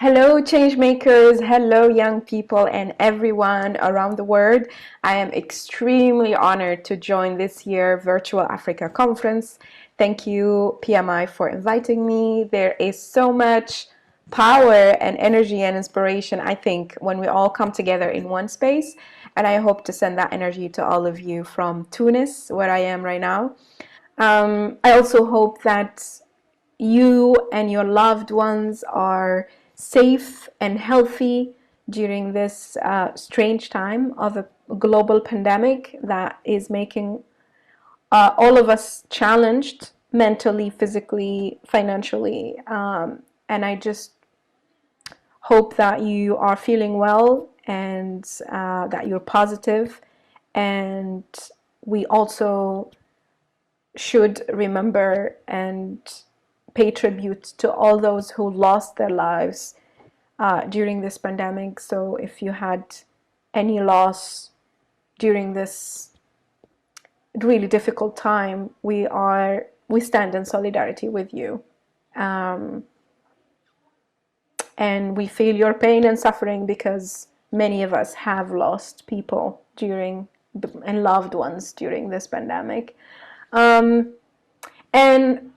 Hello, change makers. Hello, young people, and everyone around the world. I am extremely honored to join this year Virtual Africa Conference. Thank you, PMI, for inviting me. There is so much power and energy and inspiration, I think, when we all come together in one space. And I hope to send that energy to all of you from Tunis, where I am right now. I also hope that you and your loved ones are safe and healthy during this strange time of a global pandemic that is making all of us challenged mentally, physically, financially. And I just hope that you are feeling well and that you're positive. And we also should remember and pay tribute to all those who lost their lives during this pandemic. So if you had any loss during this really difficult time, we stand in solidarity with you. And we feel your pain and suffering because many of us have lost people and loved ones during this pandemic. And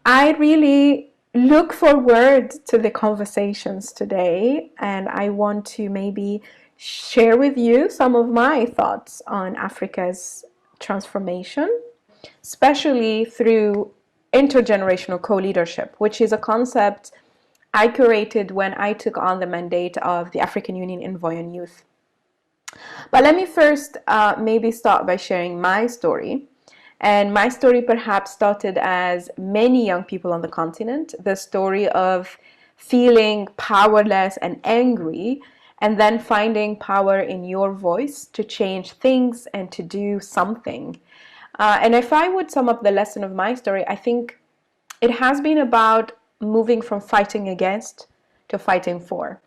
I really look forward to the conversations today, and I want to maybe share with you some of my thoughts on Africa's transformation, especially through intergenerational co-leadership, which is a concept I curated when I took on the mandate of the African Union Envoy on Youth. But let me first maybe start by sharing my story. And my story perhaps started as many young people on the continent, the story of feeling powerless and angry, and then finding power in your voice to change things and to do something. And if I would sum up the lesson of my story, I think it has been about moving from fighting against to fighting for.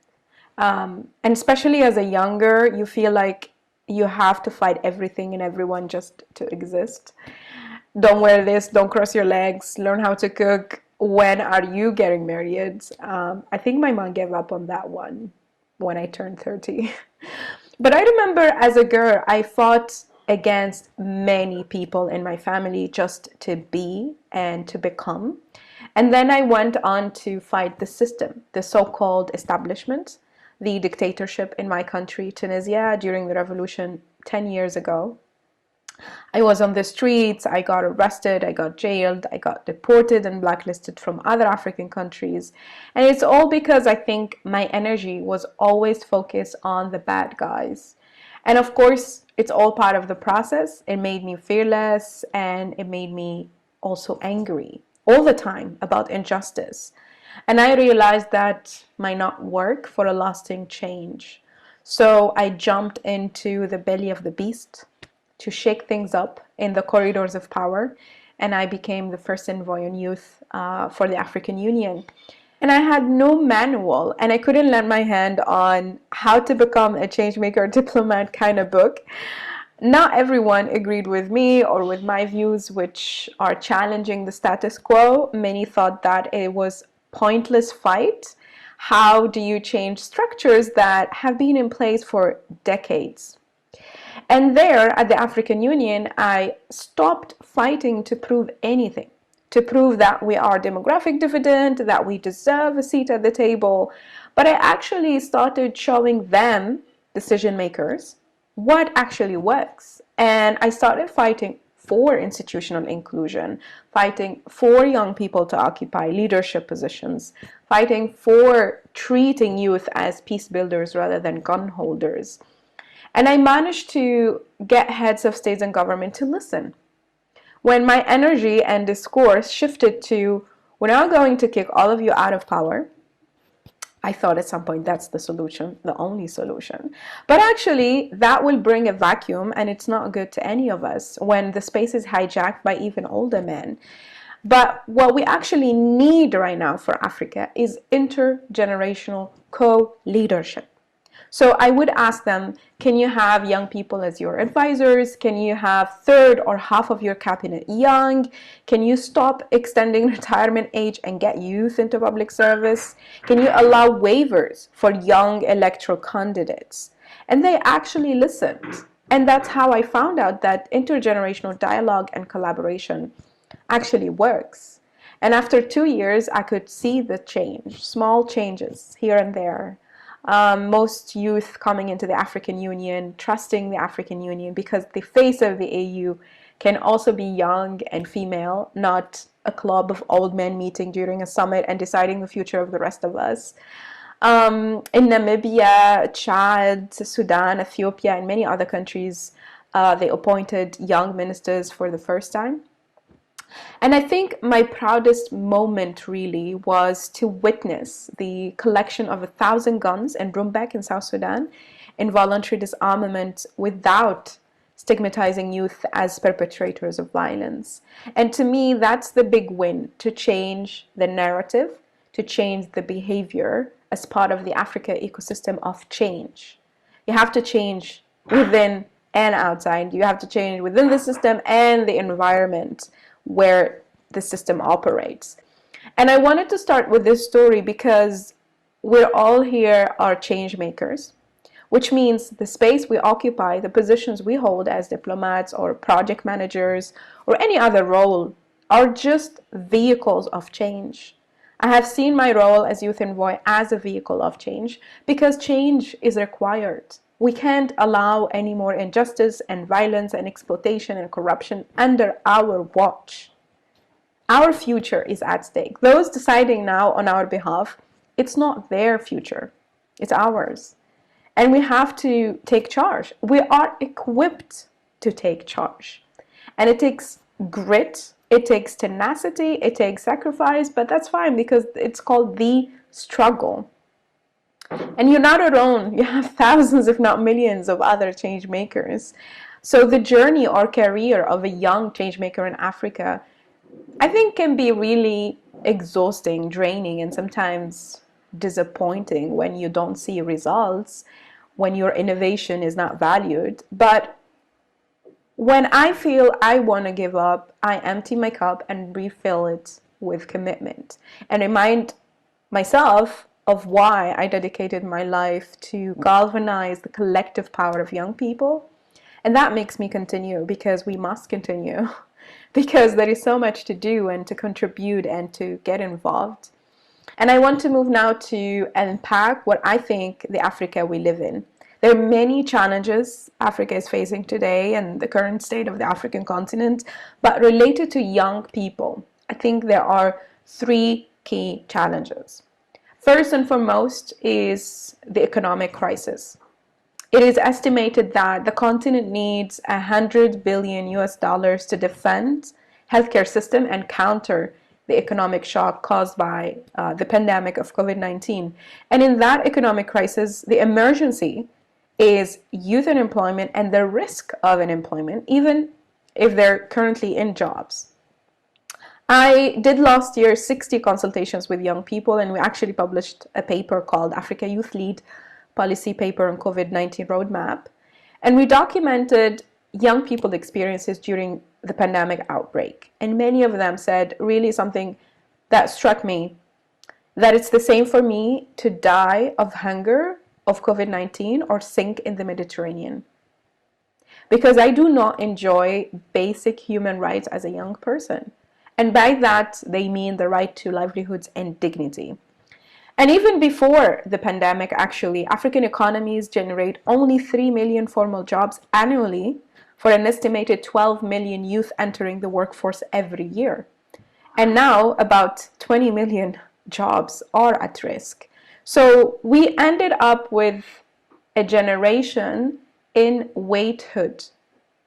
And especially as a younger, you feel like you have to fight everything and everyone just to exist. Don't wear this, don't cross your legs, learn how to cook. When are you getting married? I think my mom gave up on that one when I turned 30. But I remember as a girl, I fought against many people in my family just to be and to become. And then I went on to fight the system, the so-called establishment, the dictatorship in my country, Tunisia, during the revolution 10 years ago. I was on the streets, I got arrested, I got jailed, I got deported and blacklisted from other African countries. And it's all because I think my energy was always focused on the bad guys. And of course, it's all part of the process. It made me fearless and it made me also angry all the time about injustice. And I realized that might not work for a lasting change. So I jumped into the belly of the beast to shake things up in the corridors of power, and I became the first envoy on youth for the African Union. And I had no manual, and I couldn't lend my hand on how to become a changemaker diplomat kind of book. Not everyone agreed with me or with my views, which are challenging the status quo. Many thought that it was pointless fight. How do you change structures that have been in place for decades? And there at the African Union, I stopped fighting to prove anything, to prove that we are demographic dividend, that we deserve a seat at the table. But I actually started showing them, decision makers, what actually works. And I started fighting for institutional inclusion, fighting for young people to occupy leadership positions, fighting for treating youth as peace builders rather than gun holders. And I managed to get heads of states and government to listen. When my energy and discourse shifted to, we're now going to kick all of you out of power, I thought at some point that's the solution, the only solution. But actually, that will bring a vacuum, and it's not good to any of us when the space is hijacked by even older men. But what we actually need right now for Africa is intergenerational co-leadership. So I would ask them, can you have young people as your advisors? Can you have third or half of your cabinet young? Can you stop extending retirement age and get youth into public service? Can you allow waivers for young electoral candidates? And they actually listened. And that's how I found out that intergenerational dialogue and collaboration actually works. And after 2 years, I could see the change, small changes here and there. Most youth coming into the African Union, trusting the African Union, because the face of the AU can also be young and female, not a club of old men meeting during a summit and deciding the future of the rest of us. In Namibia, Chad, Sudan, Ethiopia, and many other countries, they appointed young ministers for the first time. And I think my proudest moment really was to witness the collection of 1,000 guns in Rumbek in South Sudan in voluntary disarmament without stigmatizing youth as perpetrators of violence. And to me, that's the big win, to change the narrative, to change the behavior as part of the Africa ecosystem of change. You have to change within and outside. You have to change within the system and the environment where the system operates. And I wanted to start with this story because we're all here are change makers, which means the space we occupy, the positions we hold as diplomats or project managers or any other role are just vehicles of change. I have seen my role as youth envoy as a vehicle of change because change is required. We can't allow any more injustice and violence and exploitation and corruption under our watch. Our future is at stake. Those deciding now on our behalf, it's not their future, it's ours. And we have to take charge. We are equipped to take charge. And it takes grit, it takes tenacity, it takes sacrifice, but that's fine because it's called the struggle. And you're not alone. You have thousands, if not millions, of other change makers. So the journey or career of a young change maker in Africa, I think, can be really exhausting, draining, and sometimes disappointing when you don't see results, when your innovation is not valued. But when I feel I want to give up, I empty my cup and refill it with commitment and remind myself of why I dedicated my life to galvanize the collective power of young people. And that makes me continue, because we must continue, because there is so much to do and to contribute and to get involved. And I want to move now to unpack what I think the Africa we live in. There are many challenges Africa is facing today and the current state of the African continent, but related to young people, I think there are three key challenges. First and foremost is the economic crisis. It is estimated that the continent needs $100 billion to defend healthcare system and counter the economic shock caused by the pandemic of COVID-19. And in that economic crisis, the emergency is youth unemployment and the risk of unemployment, even if they're currently in jobs. I did last year 60 consultations with young people, and we actually published a paper called Africa Youth Lead Policy Paper on COVID-19 Roadmap. And we documented young people's experiences during the pandemic outbreak. And many of them said really something that struck me, that it's the same for me to die of hunger of COVID-19 or sink in the Mediterranean. Because I do not enjoy basic human rights as a young person. And by that, they mean the right to livelihoods and dignity. And even before the pandemic, actually, African economies generate only 3 million formal jobs annually for an estimated 12 million youth entering the workforce every year. And now about 20 million jobs are at risk. So we ended up with a generation in waithood,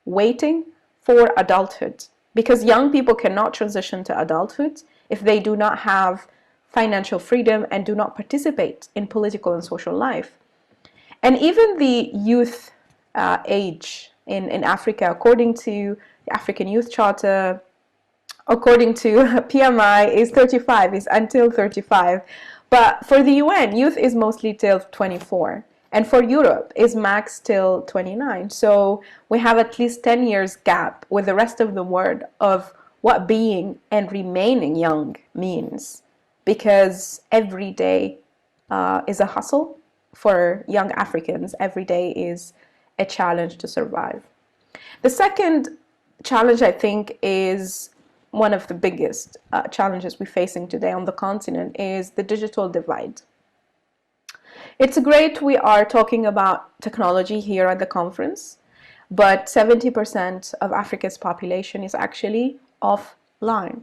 waiting for adulthood. Because young people cannot transition to adulthood if they do not have financial freedom and do not participate in political and social life. And even the youth age in Africa, according to the African Youth Charter, according to PMI, is 35, is until 35. But for the UN, youth is mostly till 24. and for Europe is max till 29. So we have at least 10 years gap with the rest of the world of what being and remaining young means, because every day is a hustle for young Africans. Every day is a challenge to survive. The second challenge, I think, is one of the biggest challenges we're facing today on the continent, is the digital divide. It's great we are talking about technology here at the conference, but 70% of Africa's population is actually offline.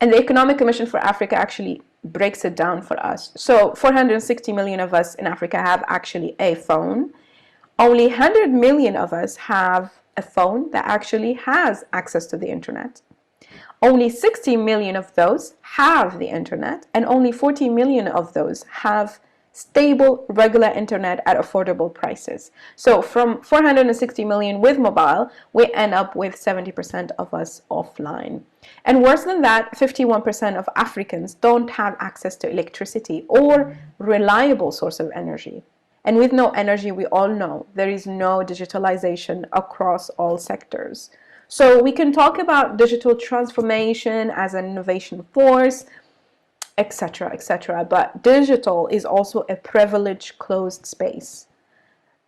And the Economic Commission for Africa actually breaks it down for us. So 460 million of us in Africa have actually a phone. Only 100 million of us have a phone that actually has access to the internet. Only 60 million of those have the internet, and only 40 million of those have stable, regular internet at affordable prices. So from 460 million with mobile, we end up with 70% of us offline. And worse than that, 51% of Africans don't have access to electricity or reliable source of energy. And with no energy, we all know there is no digitalization across all sectors. So we can talk about digital transformation as an innovation force, etc., etc. But digital is also a privileged closed space.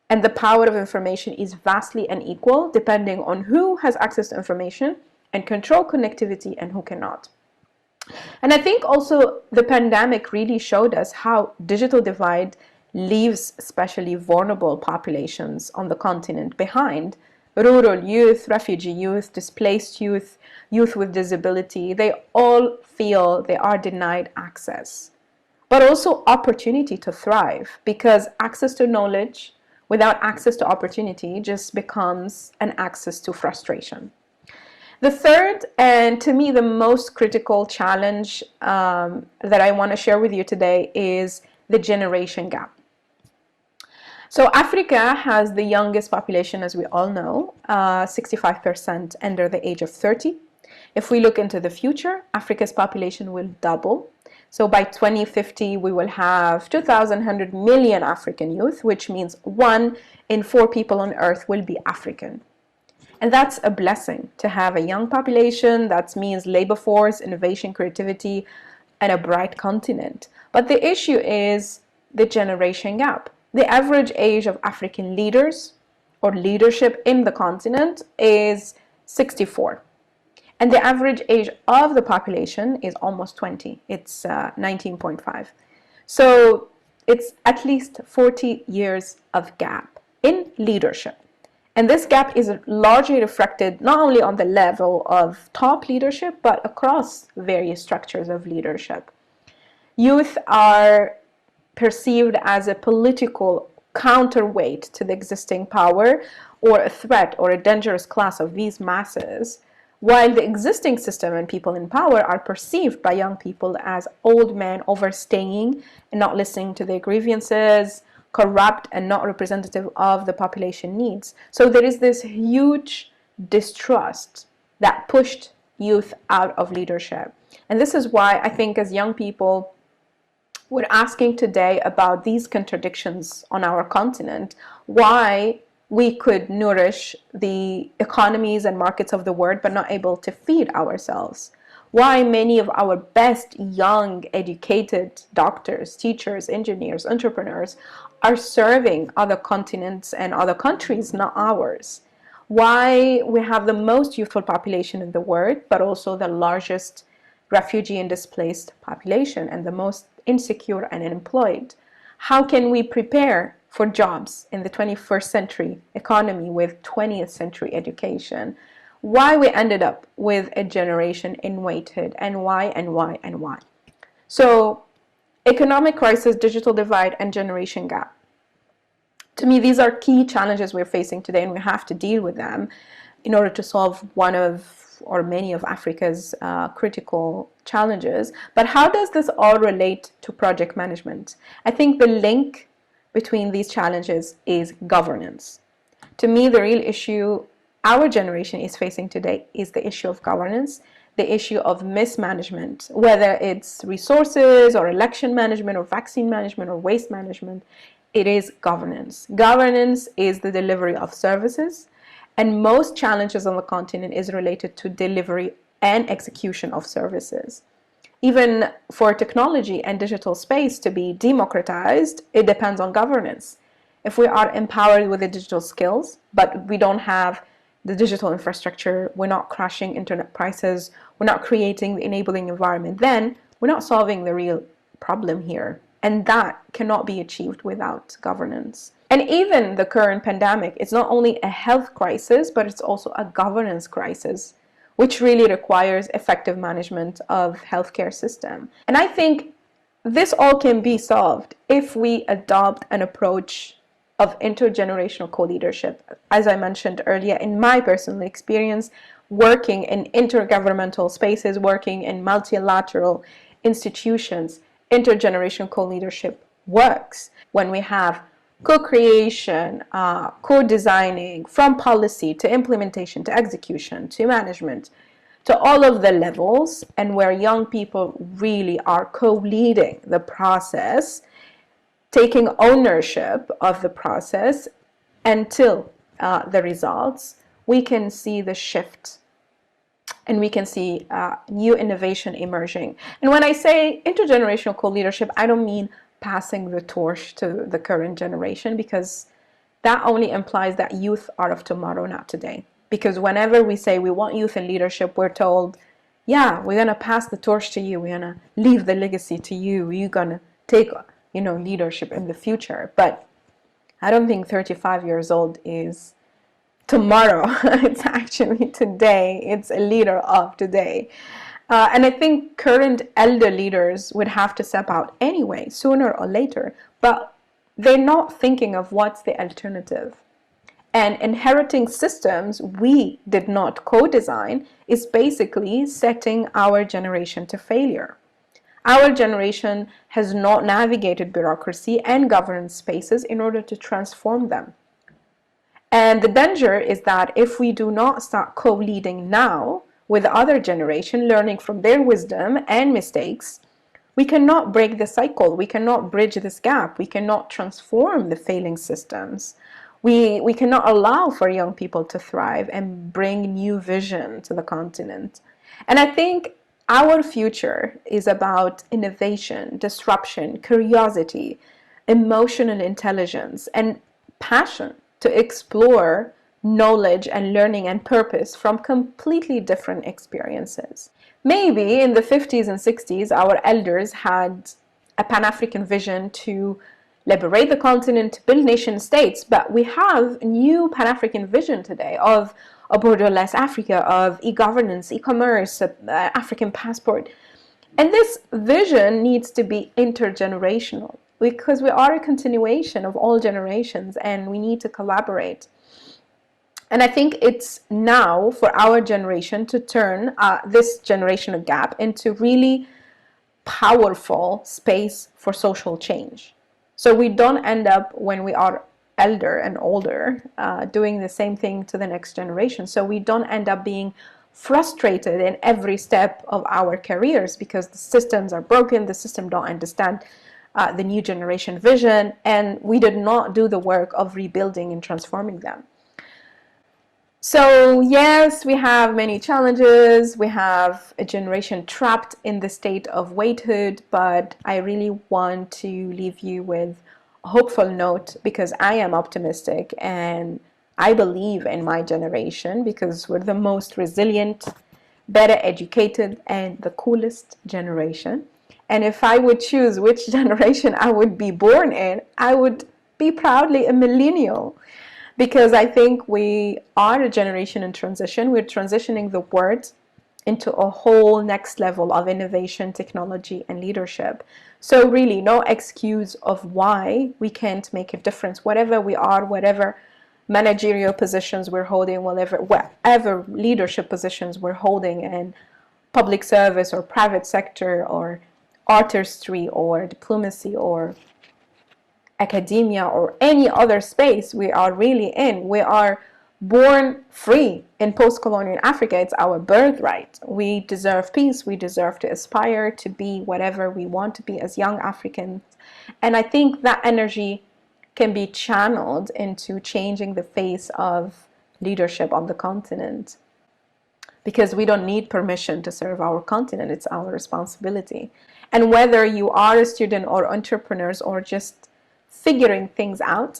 And the power of information is vastly unequal depending on who has access to information and control connectivity and who cannot. And I think also the pandemic really showed us how digital divide leaves especially vulnerable populations on the continent behind. Rural youth, refugee youth, displaced youth, youth with disability, they all feel they are denied access, but also opportunity to thrive, because access to knowledge without access to opportunity just becomes an access to frustration. The third, and to me the most critical challenge that I want to share with you today, is the generation gap. So Africa has the youngest population, as we all know, 65% under the age of 30. If we look into the future, Africa's population will double. So by 2050, we will have 2,100 million African youth, which means 1 in 4 people on earth will be African. And that's a blessing to have a young population. That means labor force, innovation, creativity, and a bright continent. But the issue is the generation gap. The average age of African leaders or leadership in the continent is 64. And the average age of the population is almost 20. It's 19.5. So it's at least 40 years of gap in leadership. And this gap is largely reflected not only on the level of top leadership, but across various structures of leadership. Youth are perceived as a political counterweight to the existing power, or a threat or a dangerous class of these masses, while the existing system and people in power are perceived by young people as old men overstaying and not listening to their grievances, corrupt and not representative of the population needs. So there is this huge distrust that pushed youth out of leadership. And this is why I think as young people, we're asking today about these contradictions on our continent, why we could nourish the economies and markets of the world but not able to feed ourselves. Why many of our best young educated doctors, teachers, engineers, entrepreneurs are serving other continents and other countries, not ours. Why we have the most youthful population in the world, but also the largest refugee and displaced population and the most insecure and unemployed. How can we prepare for jobs in the 21st century economy with 20th century education? Why we ended up with a generation in waithood, and why and why and why. So economic crisis, digital divide, and generation gap. To me, these are key challenges we're facing today, and we have to deal with them in order to solve one of or many of Africa's critical challenges. But how does this all relate to project management? I think the link between these challenges is governance. To me, the real issue our generation is facing today is the issue of governance, the issue of mismanagement, whether it's resources or election management or vaccine management or waste management. It is governance. Governance is the delivery of services, and most challenges on the continent is related to delivery and execution of services. Even for technology and digital space to be democratized, it depends on governance. If we are empowered with the digital skills, but we don't have the digital infrastructure, we're not crashing internet prices, we're not creating the enabling environment, then we're not solving the real problem here. And that cannot be achieved without governance. And even the current pandemic is not only a health crisis, but it's also a governance crisis, which really requires effective management of healthcare system. And I think this all can be solved if we adopt an approach of intergenerational co-leadership. As I mentioned earlier, in my personal experience, working in intergovernmental spaces, working in multilateral institutions, intergenerational co-leadership works when we have co-creation, co-designing from policy to implementation to execution to management to all of the levels, and where young people really are co-leading the process, taking ownership of the process until the results, we can see the shift and we can see new innovation emerging. And when I say intergenerational co-leadership, I don't mean passing the torch to the current generation, because that only implies that youth are of tomorrow, not today. Because whenever we say we want youth in leadership, we're told, yeah, we're going to pass the torch to you. We're going to leave the legacy to you. You're going to take, leadership in the future. But I don't think 35 years old is tomorrow. It's actually today. It's a leader of today. And I think current elder leaders would have to step out anyway, sooner or later. But they're not thinking of what's the alternative. And inheriting systems we did not co-design is basically setting our generation to failure. Our generation has not navigated bureaucracy and governance spaces in order to transform them. And the danger is that if we do not start co-leading now with the other generation, learning from their wisdom and mistakes, we cannot break the cycle. We cannot bridge this gap. We cannot transform the failing systems. We cannot allow for young people to thrive and bring new vision to the continent. And I think our future is about innovation, disruption, curiosity, emotional intelligence, and passion to explore knowledge and learning and purpose from completely different experiences. Maybe in the 50s and 60s, our elders had a Pan-African vision to liberate the continent, to build nation states, but we have a new Pan-African vision today of a borderless Africa, of e-governance, e-commerce, African passport. And this vision needs to be intergenerational, because we are a continuation of all generations and we need to collaborate. And I think it's now for our generation to turn this generational gap into really powerful space for social change. So we don't end up, when we are elder and older, doing the same thing to the next generation. So we don't end up being frustrated in every step of our careers because the systems are broken, the system don't understand the new generation vision, and we did not do the work of rebuilding and transforming them. So yes, we have many challenges. We have a generation trapped in the state of waithood, but I really want to leave you with a hopeful note, because I am optimistic and I believe in my generation, because we're the most resilient, better educated, and the coolest generation. And if I would choose which generation I would be born in, I would be proudly a millennial. Because I think we are a generation in transition. We're transitioning the world into a whole next level of innovation, technology, and leadership. So really, no excuse of why we can't make a difference, whatever we are, whatever managerial positions we're holding, whatever leadership positions we're holding in public service or private sector or artistry or diplomacy or academia or any other space we are really in. We are born free in post-colonial Africa. It's our birthright. We deserve peace. We deserve to aspire to be whatever we want to be as young Africans. And I think that energy can be channeled into changing the face of leadership on the continent, because we don't need permission to serve our continent. It's our responsibility. And whether you are a student or entrepreneurs or just figuring things out,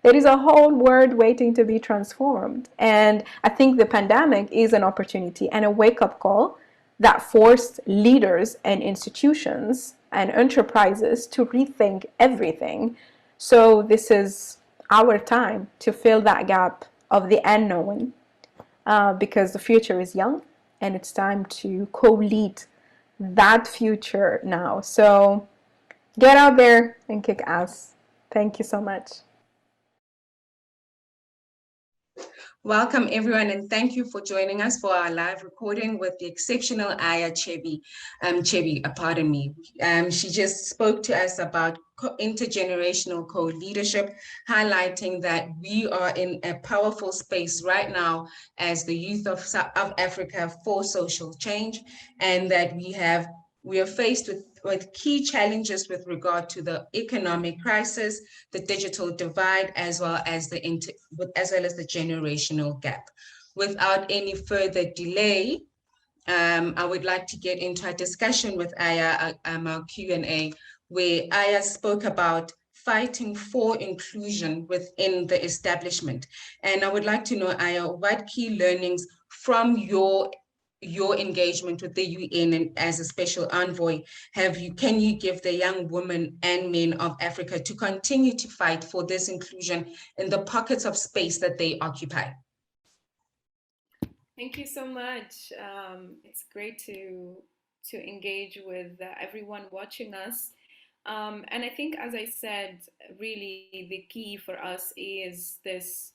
there is a whole world waiting to be transformed. And I think the pandemic is an opportunity and a wake-up call that forced leaders and institutions and enterprises to rethink everything. So this is our time to fill that gap of the unknown, because the future is young and it's time to co-lead that future now. So get out there and kick ass. Thank you so much. Welcome, everyone, and thank you for joining us for our live recording with the exceptional Aya Chebi. Pardon me. She just spoke to us about intergenerational co-leadership, highlighting that we are in a powerful space right now as the youth of Africa for social change, and that we are faced with key challenges with regard to the economic crisis, the digital divide, as well as the generational gap. Without any further delay, I would like to get into a discussion with Aya, our Q&A, where Aya spoke about fighting for inclusion within the establishment. And I would like to know, Aya, what key learnings from your engagement with the UN and as a special envoy can you give the young women and men of Africa to continue to fight for this inclusion in the pockets of space that they occupy? Thank you so much. It's great to engage with everyone watching us. And I think, as I said, really the key for us is this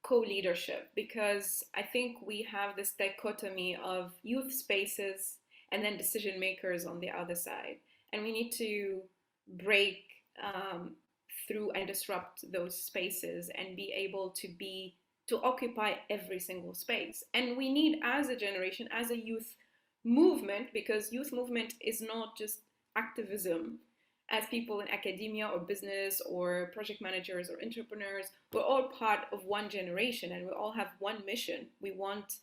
co-leadership, because I think we have this dichotomy of youth spaces and then decision makers on the other side, and we need to break through and disrupt those spaces and be able to occupy every single space. And we need, as a generation, as a youth movement, because youth movement is not just activism as people in academia or business or project managers or entrepreneurs. We're all part of one generation and we all have one mission. We want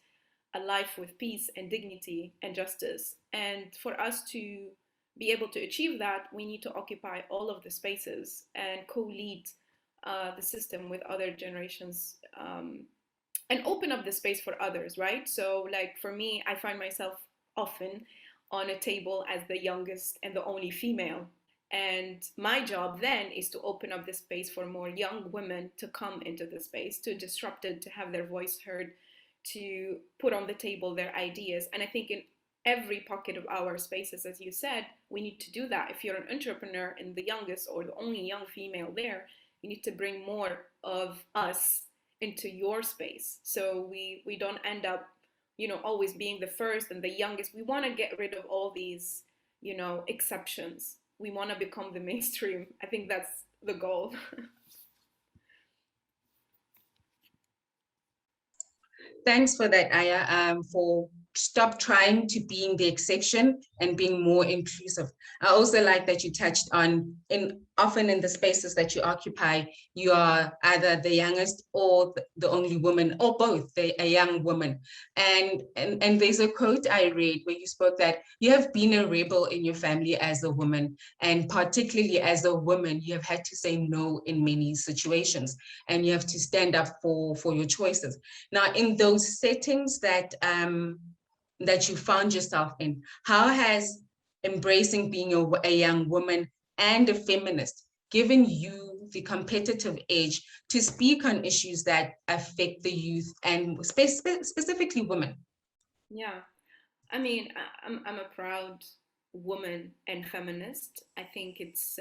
a life with peace and dignity and justice. And for us to be able to achieve that, we need to occupy all of the spaces and co-lead the system with other generations, and open up the space for others, right? So, like for me, I find myself often on a table as the youngest and the only female. And my job then is to open up the space for more young women to come into the space, to disrupt it, to have their voice heard, to put on the table their ideas. And I think in every pocket of our spaces, as you said, we need to do that. If you're an entrepreneur and the youngest or the only young female there, you need to bring more of us into your space. So we don't end up, always being the first and the youngest. We want to get rid of all these, exceptions. We want to become the mainstream. I think that's the goal. Thanks for that, Aya, for stop trying to being the exception and being more inclusive. I also like that you touched on, often in the spaces that you occupy, you are either the youngest or the only woman, or both, a young woman. And there's a quote I read where you spoke that you have been a rebel in your family as a woman, and particularly as a woman, you have had to say no in many situations, and you have to stand up for your choices. Now, in those settings that you found yourself in, how has embracing being a young woman and a feminist given you the competitive edge to speak on issues that affect the youth and specifically women? Yeah, I mean, I'm a proud woman and feminist. I think it's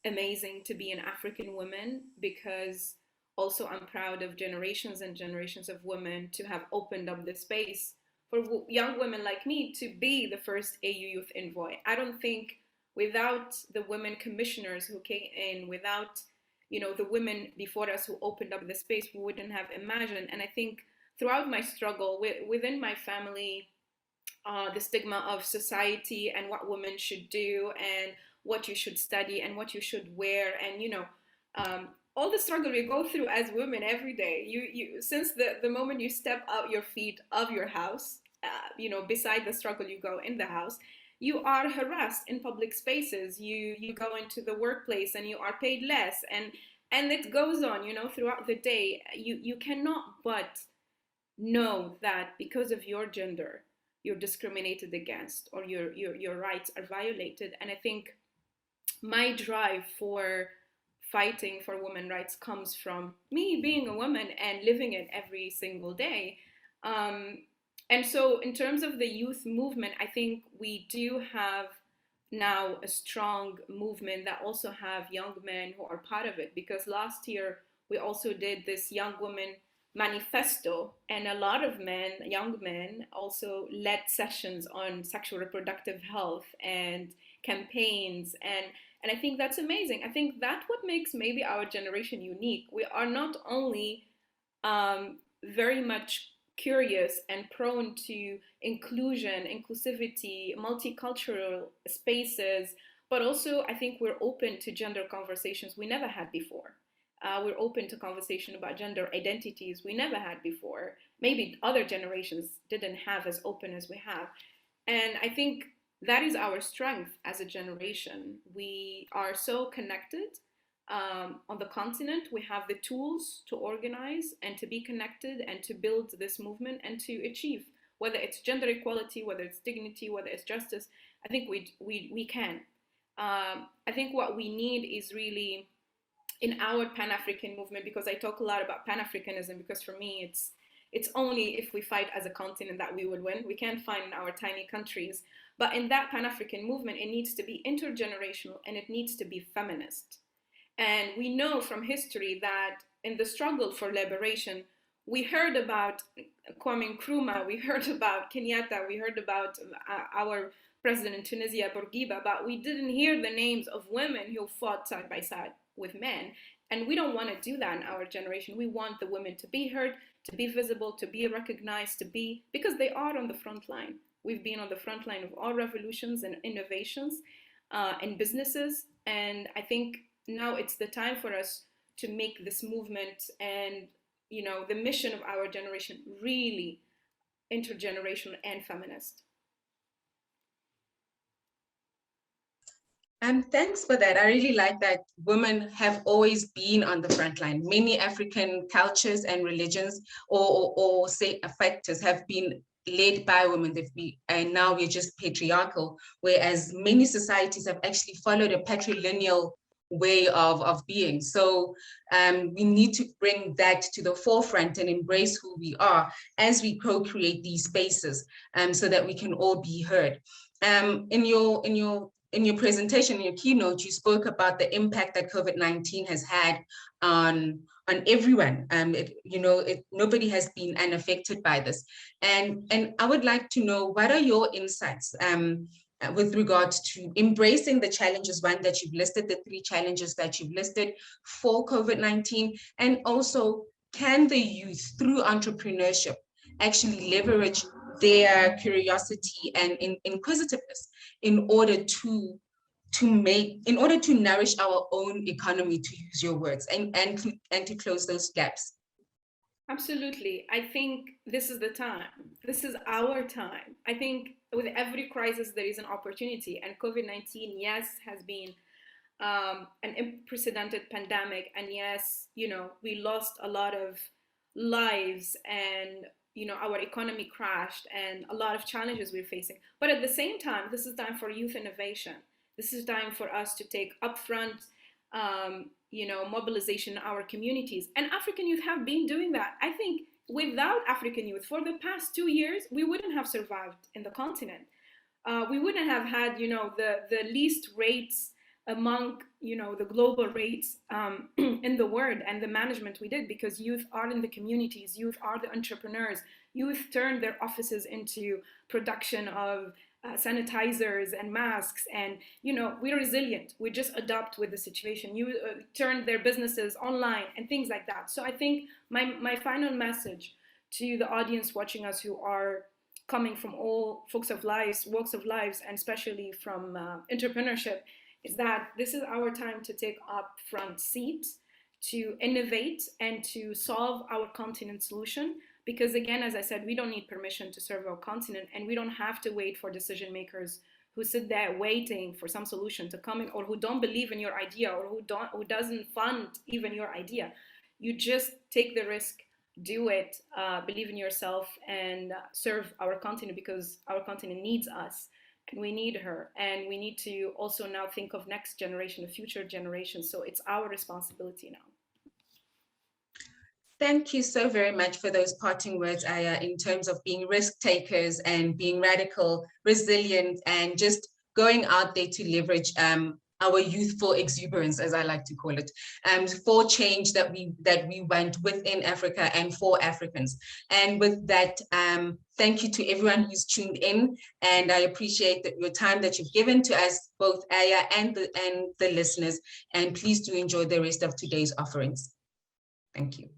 amazing to be an African woman, because also I'm proud of generations and generations of women to have opened up the space for young women like me to be the first AU Youth Envoy. I don't think without the women commissioners who came in, without the women before us who opened up the space, we wouldn't have imagined. And I think throughout my struggle within my family, the stigma of society and what women should do and what you should study and what you should wear, and all the struggle we go through as women every day. You since the moment you step out your feet of your house, beside the struggle you go in the house, you are harassed in public spaces. You go into the workplace and you are paid less, and it goes on, throughout the day. You cannot but know that because of your gender, you're discriminated against, or your rights are violated. And I think my drive for fighting for women's rights comes from me being a woman and living it every single day. Um, and so, in terms of the youth movement, I think we do have now a strong movement that also have young men who are part of it. Because last year we also did this young women manifesto, and a lot of men, young men, also led sessions on sexual reproductive health and campaigns. And I think that's amazing. I think that's what makes maybe our generation unique. We are not only very much curious and prone to inclusion, inclusivity, multicultural spaces, but also I think we're open to gender conversations we never had before. We're open to conversation about gender identities we never had before. Maybe other generations didn't have as open as we have. And I think that is our strength as a generation. We are so connected on the continent. We have the tools to organize and to be connected and to build this movement and to achieve, whether it's gender equality, whether it's dignity, whether it's justice. I think we can. I think what we need is really in our Pan-African movement, because I talk a lot about Pan-Africanism, because for me it's only if we fight as a continent that we would win. We can't find in our tiny countries. But in that Pan-African movement, it needs to be intergenerational and it needs to be feminist. And we know from history that in the struggle for liberation, we heard about Kwame Nkrumah, we heard about Kenyatta, we heard about our president in Tunisia, Bourguiba, but we didn't hear the names of women who fought side by side with men. And we don't want to do that in our generation. We want the women to be heard, to be visible, to be recognized, because they are on the front line. We've been on the front line of all revolutions and innovations in businesses. And I think now it's the time for us to make this movement and, the mission of our generation really intergenerational and feminist. Thanks for that. I really like that women have always been on the front line. Many African cultures and religions or say factors have been led by women. And now we're just patriarchal, whereas many societies have actually followed a patrilineal way of being. So we need to bring that to the forefront and embrace who we are as we co-create these spaces, so that we can all be heard. In your presentation, in your keynote, you spoke about the impact that COVID-19 has had on everyone. Nobody has been unaffected by this. And I would like to know, what are your insights with regards to embracing the challenges, one that you've listed, the 3 challenges that you've listed for COVID-19, and also, can the youth, through entrepreneurship, actually leverage their curiosity and inquisitiveness in order to nourish our own economy, to use your words, and to close those gaps? Absolutely. I think this is the time. This is our time. I think with every crisis, there is an opportunity. And COVID-19, yes, has been an unprecedented pandemic. And yes, we lost a lot of lives, and, our economy crashed, and a lot of challenges we're facing. But at the same time, this is time for youth innovation. This is time for us to take upfront mobilization in our communities. And African youth have been doing that. I think without African youth, for the past 2 years, we wouldn't have survived in the continent. We wouldn't have had, the least rates among, the global rates in the world, and the management we did, because youth are in the communities, youth are the entrepreneurs, youth turn their offices into production of sanitizers and masks, and we're resilient. We just adapt with the situation. You turn their businesses online and things like that. So I think my final message to the audience watching us, who are coming from all walks of lives, and especially from entrepreneurship, is that this is our time to take up front seat, to innovate, and to solve our continent solution. Because again, as I said, we don't need permission to serve our continent, and we don't have to wait for decision makers who sit there waiting for some solution to come in, or who don't believe in your idea, or who doesn't fund even your idea. You just take the risk, do it, believe in yourself, and serve our continent, because our continent needs us and we need her, and we need to also now think of next generation, of future generations. So it's our responsibility now. Thank you so very much for those parting words, Aya, in terms of being risk takers and being radical, resilient, and just going out there to leverage our youthful exuberance, as I like to call it, for change that we want within Africa and for Africans. And with that, thank you to everyone who's tuned in, and I appreciate your time that you've given to us, both Aya and the listeners. And please do enjoy the rest of today's offerings. Thank you.